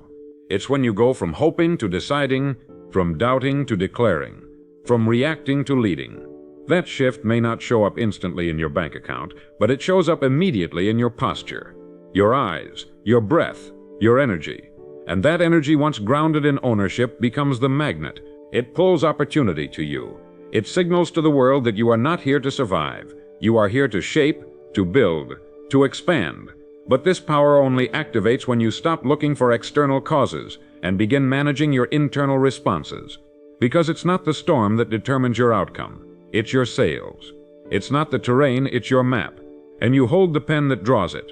It's when you go from hoping to deciding, from doubting to declaring, from reacting to leading. That shift may not show up instantly in your bank account, but it shows up immediately in your posture, your eyes, your breath, your energy. And that energy, once grounded in ownership, becomes the magnet. It pulls opportunity to you. It signals to the world that you are not here to survive. You are here to shape, to build, to expand. But this power only activates when you stop looking for external causes and begin managing your internal responses. Because it's not the storm that determines your outcome. It's your sails. It's not the terrain, it's your map. And you hold the pen that draws it.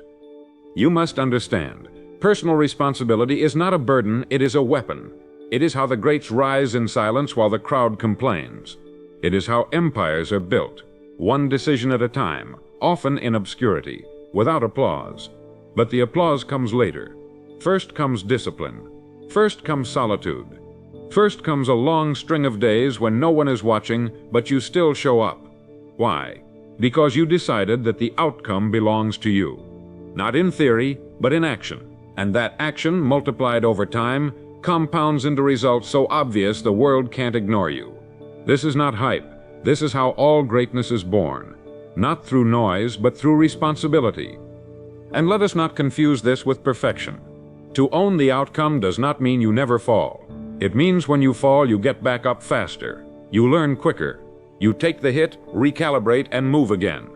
You must understand, personal responsibility is not a burden, it is a weapon. It is how the greats rise in silence while the crowd complains. It is how empires are built, one decision at a time, often in obscurity, without applause. But the applause comes later. First comes discipline. First comes solitude. First comes a long string of days when no one is watching, but you still show up. Why? Because you decided that the outcome belongs to you. Not in theory, but in action. And that action, multiplied over time, compounds into results so obvious the world can't ignore you. This is not hype. This is how all greatness is born. Not through noise, but through responsibility. And let us not confuse this with perfection. To own the outcome does not mean you never fall. It means when you fall, you get back up faster. You learn quicker. You take the hit, recalibrate, and move again.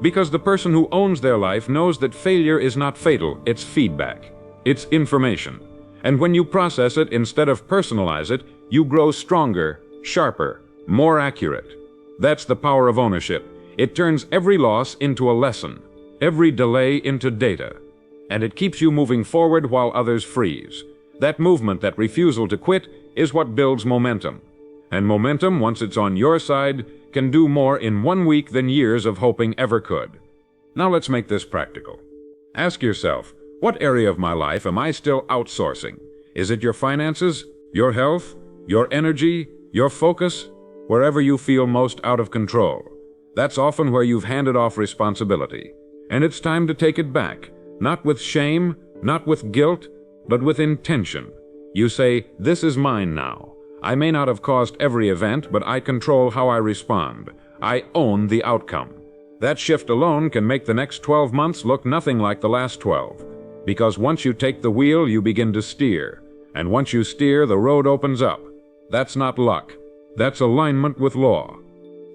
Because the person who owns their life knows that failure is not fatal, it's feedback. It's information. And when you process it instead of personalize it, you grow stronger, sharper, more accurate. That's the power of ownership. It turns every loss into a lesson, every delay into data. And it keeps you moving forward while others freeze. That movement, that refusal to quit, is what builds momentum. And momentum, once it's on your side, can do more in 1 week than years of hoping ever could. Now let's make this practical. Ask yourself, what area of my life am I still outsourcing? Is it your finances, your health, your energy, your focus? Wherever you feel most out of control. That's often where you've handed off responsibility. And it's time to take it back, not with shame, not with guilt, but with intention. You say, this is mine now. I may not have caused every event, but I control how I respond. I own the outcome. That shift alone can make the next 12 months look nothing like the last 12. Because once you take the wheel, you begin to steer. And once you steer, the road opens up. That's not luck. That's alignment with law.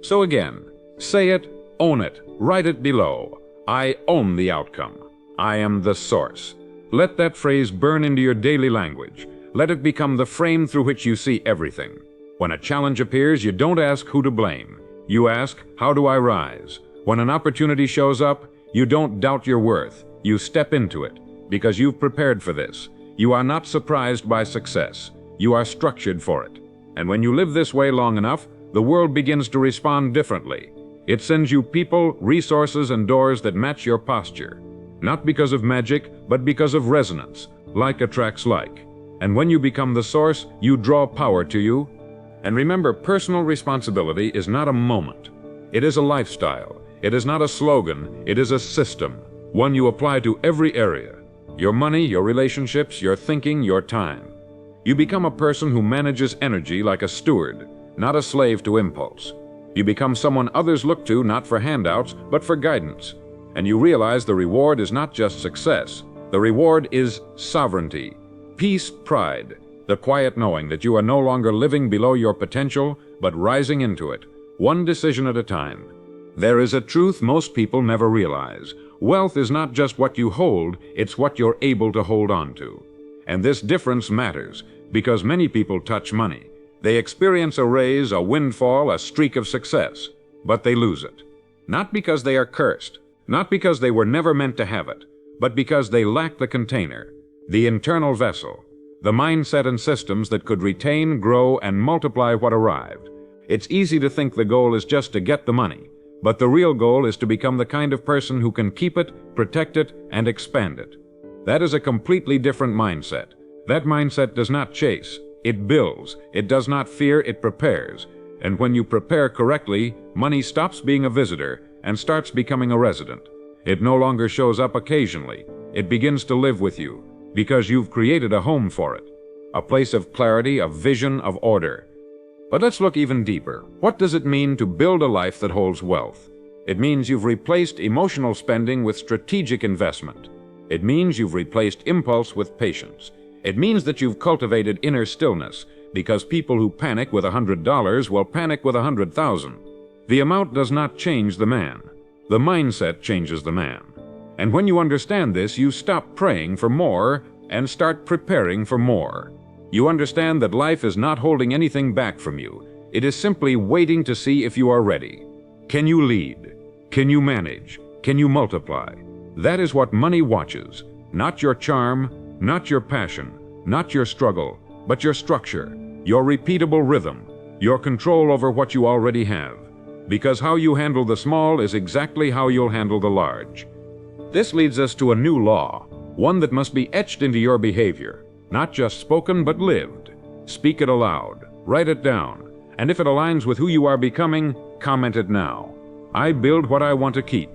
So again, say it, own it, write it below. I own the outcome. I am the source. Let that phrase burn into your daily language. Let it become the frame through which you see everything. When a challenge appears, you don't ask who to blame. You ask, how do I rise? When an opportunity shows up, you don't doubt your worth. You step into it, because you've prepared for this. You are not surprised by success. You are structured for it. And when you live this way long enough, the world begins to respond differently. It sends you people, resources, and doors that match your posture. Not because of magic, but because of resonance. Like attracts like. And when you become the source, you draw power to you. And remember, personal responsibility is not a moment. It is a lifestyle. It is not a slogan. It is a system. One you apply to every area. Your money, your relationships, your thinking, your time. You become a person who manages energy like a steward, not a slave to impulse. You become someone others look to not for handouts, but for guidance. And you realize the reward is not just success. The reward is sovereignty, peace, pride, the quiet knowing that you are no longer living below your potential, but rising into it, one decision at a time. There is a truth most people never realize. Wealth is not just what you hold, it's what you're able to hold on to. And this difference matters, because many people touch money. They experience a raise, a windfall, a streak of success, but they lose it. Not because they are cursed, Not because they were never meant to have it, but because they lacked the container, the internal vessel, the mindset and systems that could retain, grow, and multiply what arrived. It's easy to think the goal is just to get the money, but the real goal is to become the kind of person who can keep it, protect it, and expand it. That is a completely different mindset. That mindset does not chase, it builds. It does not fear, it prepares. And when you prepare correctly, money stops being a visitor and starts becoming a resident. It no longer shows up occasionally. It begins to live with you, because you've created a home for it, a place of clarity, of vision, of order. But let's look even deeper. What does it mean to build a life that holds wealth? It means you've replaced emotional spending with strategic investment. It means you've replaced impulse with patience. It means that you've cultivated inner stillness, because people who panic with $100 will panic with 100,000. The amount does not change the man. The mindset changes the man. And when you understand this, you stop praying for more and start preparing for more. You understand that life is not holding anything back from you. It is simply waiting to see if you are ready. Can you lead? Can you manage? Can you multiply? That is what money watches. Not your charm, not your passion, not your struggle, but your structure, your repeatable rhythm, your control over what you already have. Because how you handle the small is exactly how you'll handle the large. This leads us to a new law, one that must be etched into your behavior, not just spoken but lived. Speak it aloud, write it down, and if it aligns with who you are becoming, comment it now. I build what I want to keep.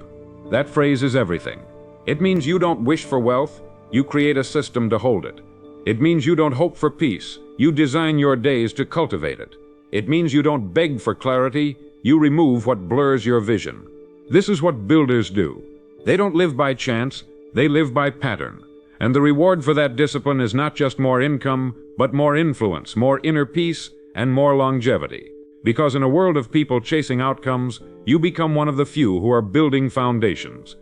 That phrase is everything. It means you don't wish for wealth, you create a system to hold it. It means you don't hope for peace, you design your days to cultivate it. It means you don't beg for clarity, you remove what blurs your vision. This is what builders do. They don't live by chance, they live by pattern. And the reward for that discipline is not just more income, but more influence, more inner peace, and more longevity. Because in a world of people chasing outcomes, you become one of the few who are building foundations.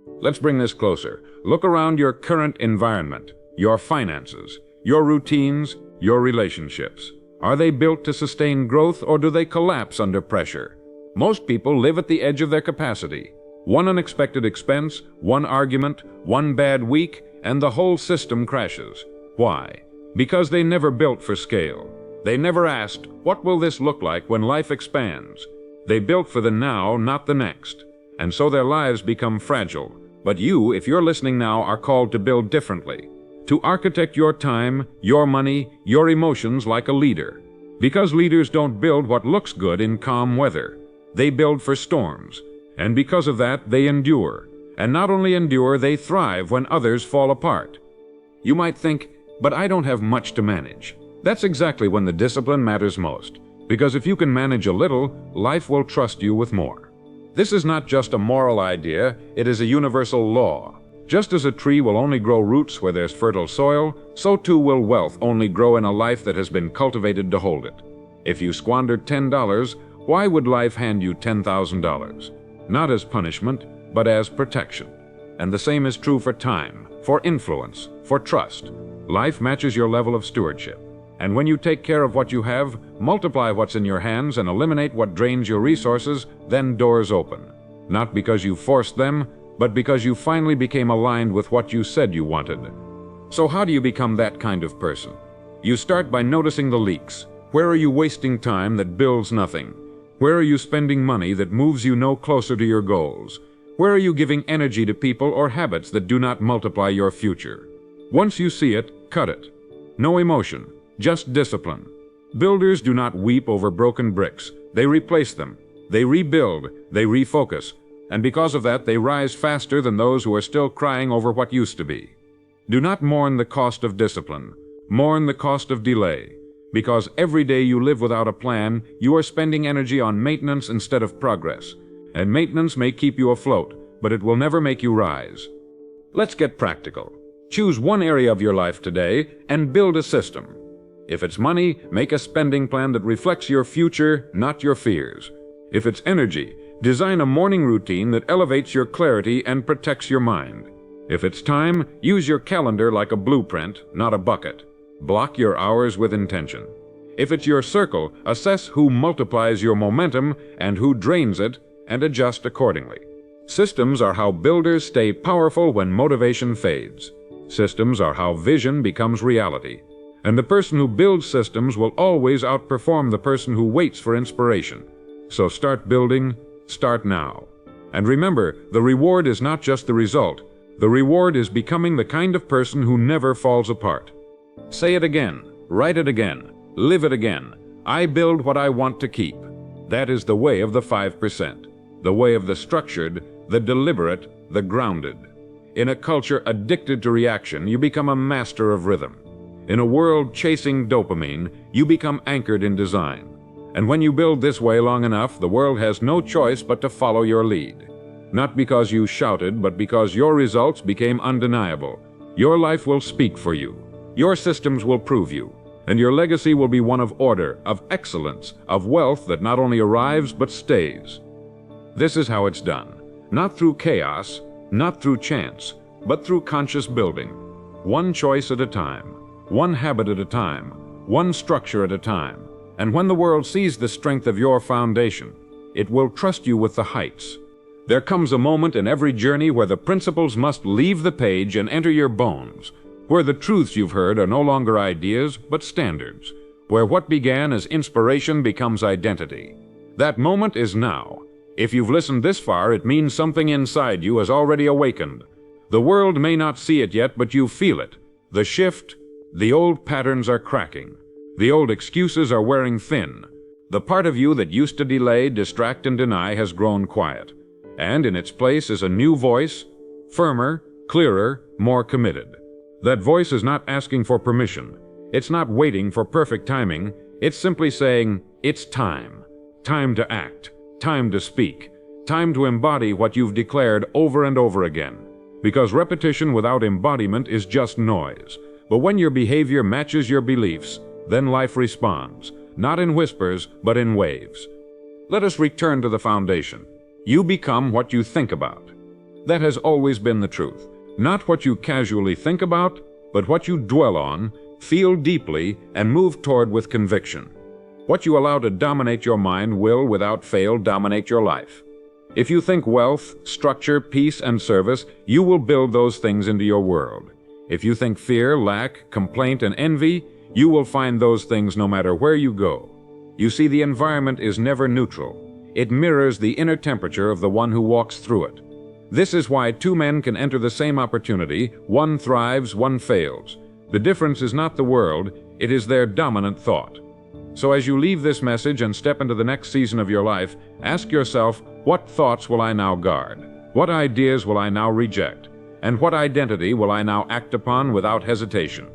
Let's bring this closer. Look around your current environment, your finances, your routines, your relationships. Are they built to sustain growth, or do they collapse under pressure? Most people live at the edge of their capacity. One unexpected expense, one argument, one bad week, and the whole system crashes. Why? Because they never built for scale. They never asked, what will this look like when life expands? They built for the now, not the next. And so their lives become fragile. But you, if you're listening now, are called to build differently. To architect your time, your money, your emotions like a leader. Because leaders don't build what looks good in calm weather. They build for storms. And because of that, they endure. And not only endure, they thrive when others fall apart. You might think, but I don't have much to manage. That's exactly when the discipline matters most. Because if you can manage a little, life will trust you with more. This is not just a moral idea, it is a universal law. Just as a tree will only grow roots where there's fertile soil, so too will wealth only grow in a life that has been cultivated to hold it. If you squandered $10, why would life hand you $10,000? Not as punishment, but as protection. And the same is true for time, for influence, for trust. Life matches your level of stewardship. And when you take care of what you have, multiply what's in your hands, and eliminate what drains your resources, then doors open. Not because you forced them, but because you finally became aligned with what you said you wanted. So how do you become that kind of person? You start by noticing the leaks. Where are you wasting time that builds nothing? Where are you spending money that moves you no closer to your goals? Where are you giving energy to people or habits that do not multiply your future? Once you see it, cut it. No emotion, just discipline. Builders do not weep over broken bricks. They replace them. They rebuild. They refocus. And because of that, they rise faster than those who are still crying over what used to be. Do not mourn the cost of discipline. Mourn the cost of delay. Because every day you live without a plan, you are spending energy on maintenance instead of progress. And maintenance may keep you afloat, but it will never make you rise. Let's get practical. Choose one area of your life today and build a system. If it's money, make a spending plan that reflects your future, not your fears. If it's energy, design a morning routine that elevates your clarity and protects your mind. If it's time, use your calendar like a blueprint, not a bucket. Block your hours with intention. If it's your circle, assess who multiplies your momentum and who drains it, and adjust accordingly. Systems are how builders stay powerful when motivation fades. Systems are how vision becomes reality. And the person who builds systems will always outperform the person who waits for inspiration. So start building, start now. And remember, the reward is not just the result. The reward is becoming the kind of person who never falls apart. Say it again, write it again, live it again. I build what I want to keep. That is the way of the 5%. The way of the structured, the deliberate, the grounded. In a culture addicted to reaction, you become a master of rhythm. In a world chasing dopamine, you become anchored in design. And when you build this way long enough, the world has no choice but to follow your lead. Not because you shouted, but because your results became undeniable. Your life will speak for you. Your systems will prove you. And your legacy will be one of order, of excellence, of wealth that not only arrives but stays. This is how it's done. Not through chaos, not through chance, but through conscious building. One choice at a time, one habit at a time, one structure at a time. And when the world sees the strength of your foundation, it will trust you with the heights. There comes a moment in every journey where the principles must leave the page and enter your bones, where the truths you've heard are no longer ideas, but standards, where what began as inspiration becomes identity. That moment is now. If you've listened this far, it means something inside you has already awakened. The world may not see it yet, but you feel it. The shift, the old patterns are cracking. The old excuses are wearing thin. The part of you that used to delay, distract, and deny has grown quiet. And in its place is a new voice, firmer, clearer, more committed. That voice is not asking for permission. It's not waiting for perfect timing. It's simply saying, it's time. Time to act. Time to speak. Time to embody what you've declared over and over again. Because repetition without embodiment is just noise. But when your behavior matches your beliefs, then life responds, not in whispers, but in waves. Let us return to the foundation. You become what you think about. That has always been the truth. Not what you casually think about, but what you dwell on, feel deeply, and move toward with conviction. What you allow to dominate your mind will, without fail, dominate your life. If you think wealth, structure, peace, and service, you will build those things into your world. If you think fear, lack, complaint, and envy, you will find those things no matter where you go. You see, the environment is never neutral. It mirrors the inner temperature of the one who walks through it. This is why two men can enter the same opportunity. One thrives, one fails. The difference is not the world, it is their dominant thought. So as you leave this message and step into the next season of your life, ask yourself, what thoughts will I now guard? What ideas will I now reject? And what identity will I now act upon without hesitation?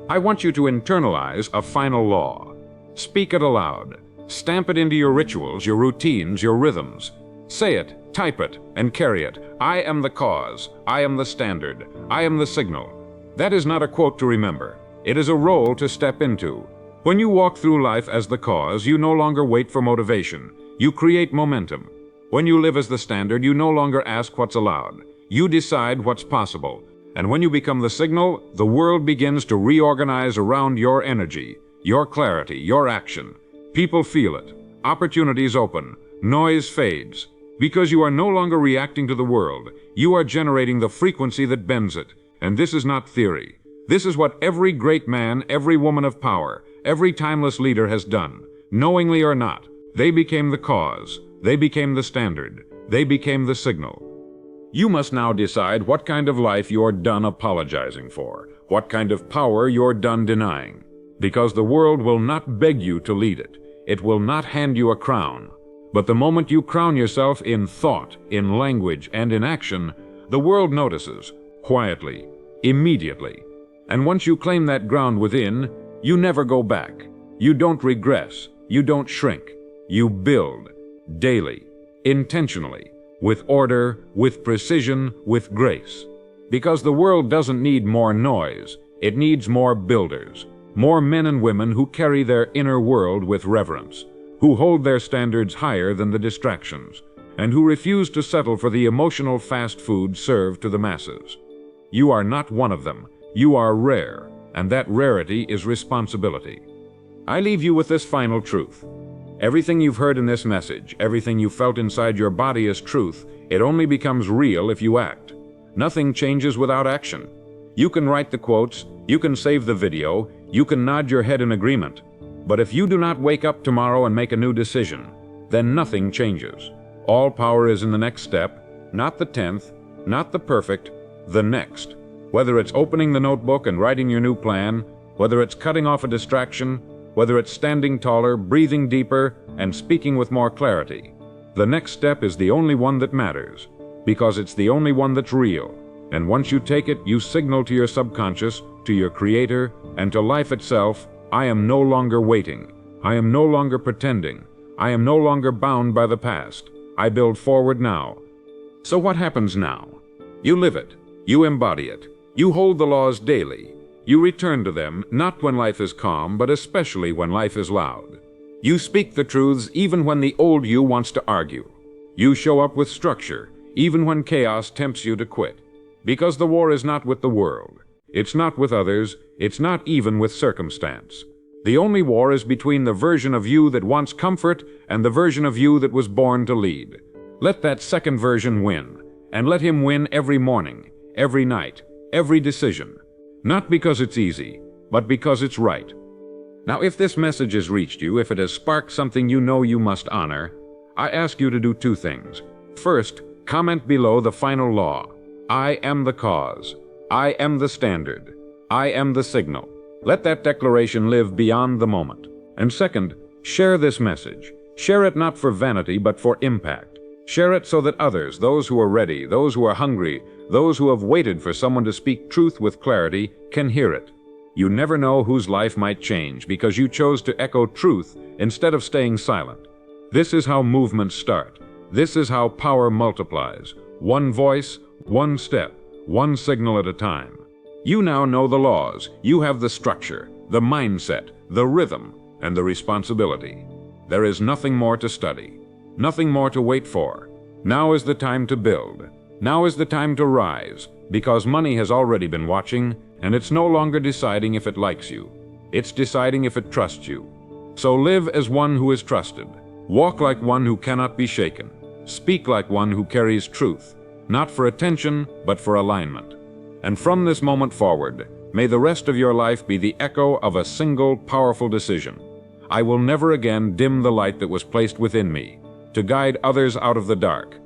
I want you to internalize a final law. Speak it aloud. Stamp it into your rituals, your routines, your rhythms. Say it, type it, and carry it. I am the cause. I am the standard. I am the signal. That is not a quote to remember. It is a role to step into. When you walk through life as the cause, you no longer wait for motivation. You create momentum. When you live as the standard, you no longer ask what's allowed. You decide what's possible. And when you become the signal, the world begins to reorganize around your energy, your clarity, your action. People feel it. Opportunities open. Noise fades. Because you are no longer reacting to the world, you are generating the frequency that bends it. And this is not theory. This is what every great man, every woman of power, every timeless leader has done. Knowingly or not, they became the cause. They became the standard. They became the signal. You must now decide what kind of life you're done apologizing for, what kind of power you're done denying. Because the world will not beg you to lead it. It will not hand you a crown. But the moment you crown yourself in thought, in language, and in action, the world notices, quietly, immediately. And once you claim that ground within, you never go back. You don't regress. You don't shrink. You build, daily, intentionally, with order, with precision, with grace. Because the world doesn't need more noise. It needs more builders, more men and women who carry their inner world with reverence, who hold their standards higher than the distractions, and who refuse to settle for the emotional fast food served to the masses. You are not one of them. You are rare, and that rarity is responsibility. I leave you with this final truth. Everything you've heard in this message, everything you felt inside your body is truth. It only becomes real if you act. Nothing changes without action. You can write the quotes, you can save the video, you can nod your head in agreement. But if you do not wake up tomorrow and make a new decision, then nothing changes. All power is in the next step, not the 10th, not the perfect, the next. Whether it's opening the notebook and writing your new plan, whether it's cutting off a distraction, whether it's standing taller, breathing deeper, and speaking with more clarity. The next step is the only one that matters, because it's the only one that's real. And once you take it, you signal to your subconscious, to your creator, and to life itself, I am no longer waiting. I am no longer pretending. I am no longer bound by the past. I build forward now. So what happens now? You live it. You embody it. You hold the laws daily. You return to them, not when life is calm, but especially when life is loud. You speak the truths even when the old you wants to argue. You show up with structure, even when chaos tempts you to quit. Because the war is not with the world. It's not with others. It's not even with circumstance. The only war is between the version of you that wants comfort and the version of you that was born to lead. Let that second version win, and let him win every morning, every night, every decision. Not because it's easy, but because it's right. Now, if this message has reached you, if it has sparked something you know you must honor, I ask you to do two things. First, comment below the final law. I am the cause. I am the standard. I am the signal. Let that declaration live beyond the moment. And second, share this message. Share it not for vanity, but for impact. Share it so that others, those who are ready, those who are hungry, those who have waited for someone to speak truth with clarity, can hear it. You never know whose life might change because you chose to echo truth instead of staying silent. This is how movements start. This is how power multiplies. One voice, one step, one signal at a time. You now know the laws. You have the structure, the mindset, the rhythm, and the responsibility. There is nothing more to study, nothing more to wait for. Now is the time to build. Now is the time to rise, because money has already been watching, and it's no longer deciding if it likes you. It's deciding if it trusts you. So live as one who is trusted. Walk like one who cannot be shaken. Speak like one who carries truth, not for attention, but for alignment. And from this moment forward, may the rest of your life be the echo of a single powerful decision. I will never again dim the light that was placed within me, to guide others out of the dark,